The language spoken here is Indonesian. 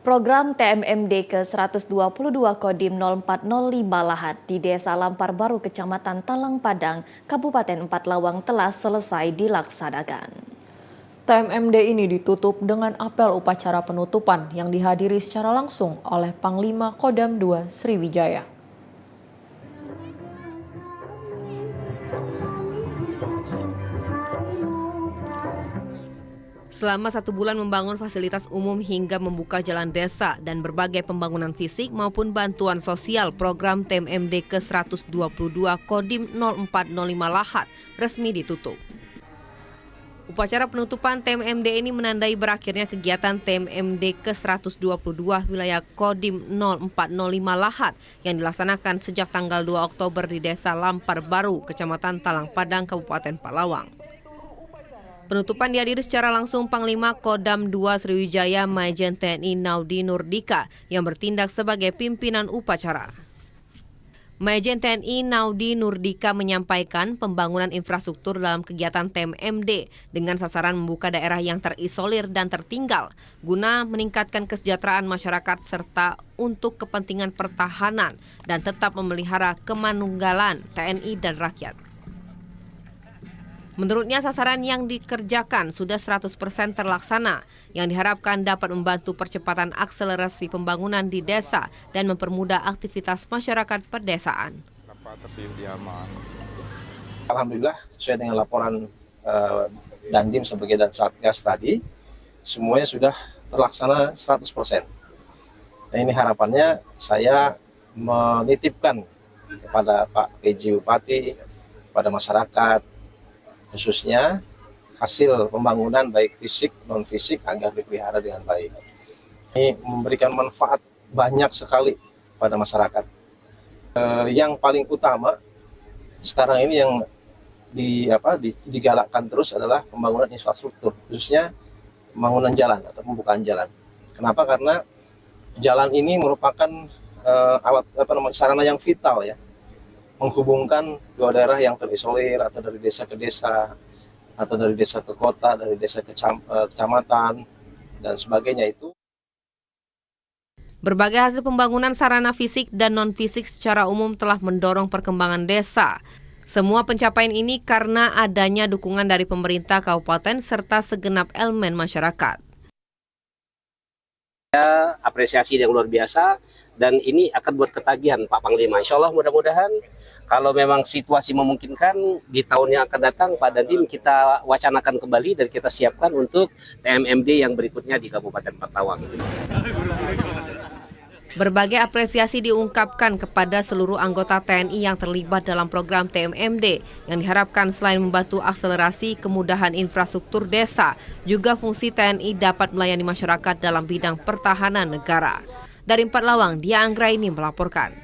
Program TMMD ke-122 Kodim 0405 Lahat di Desa Lampar Baru, Kecamatan Talang Padang, Kabupaten Empat Lawang telah selesai dilaksanakan. TMMD ini ditutup dengan apel upacara penutupan yang dihadiri secara langsung oleh Panglima Kodam II Sriwijaya. Selama 1 bulan membangun fasilitas umum hingga membuka jalan desa dan berbagai pembangunan fisik maupun bantuan sosial, program TMMD ke-122 Kodim 0405 Lahat resmi ditutup. Upacara penutupan TMMD ini menandai berakhirnya kegiatan TMMD ke-122 wilayah Kodim 0405 Lahat yang dilaksanakan sejak tanggal 2 Oktober di Desa Lampar Baru, Kecamatan Talang Padang, Kabupaten Palawang. Penutupan dihadiri secara langsung Panglima Kodam II Sriwijaya Majen TNI Naudi Nurdika yang bertindak sebagai pimpinan upacara. Majen TNI Naudi Nurdika menyampaikan pembangunan infrastruktur dalam kegiatan TMMD dengan sasaran membuka daerah yang terisolir dan tertinggal guna meningkatkan kesejahteraan masyarakat serta untuk kepentingan pertahanan dan tetap memelihara kemanunggalan TNI dan rakyat. Menurutnya sasaran yang dikerjakan sudah 100% terlaksana yang diharapkan dapat membantu percepatan akselerasi pembangunan di desa dan mempermudah aktivitas masyarakat perdesaan. Alhamdulillah sesuai dengan laporan Dandim sebagai dan Satgas tadi, semuanya sudah terlaksana 100%. Nah, ini harapannya saya menitipkan kepada Pak PJ Bupati, kepada masyarakat, khususnya hasil pembangunan baik fisik non fisik agar dipelihara dengan baik. Ini memberikan manfaat banyak sekali pada masyarakat. Yang paling utama sekarang ini yang digalakkan terus adalah pembangunan infrastruktur, khususnya pembangunan jalan atau pembukaan jalan. Kenapa? Karena jalan ini merupakan sarana yang vital ya, menghubungkan dua daerah yang terisolir atau dari desa ke desa atau dari desa ke kota, dari desa ke kecamatan dan sebagainya itu. Berbagai hasil pembangunan sarana fisik dan non-fisik secara umum telah mendorong perkembangan desa. Semua pencapaian ini karena adanya dukungan dari pemerintah kabupaten serta segenap elemen masyarakat. Apresiasi yang luar biasa dan ini akan buat ketagihan Pak Panglima. Insya Allah mudah-mudahan kalau memang situasi memungkinkan di tahun yang akan datang Pak Dandim kita wacanakan kembali dan kita siapkan untuk TMMD yang berikutnya di Kabupaten Palawang. Berbagai apresiasi diungkapkan kepada seluruh anggota TNI yang terlibat dalam program TMMD yang diharapkan selain membantu akselerasi kemudahan infrastruktur desa, juga fungsi TNI dapat melayani masyarakat dalam bidang pertahanan negara. Dari Empat Lawang, Dia Anggraini melaporkan.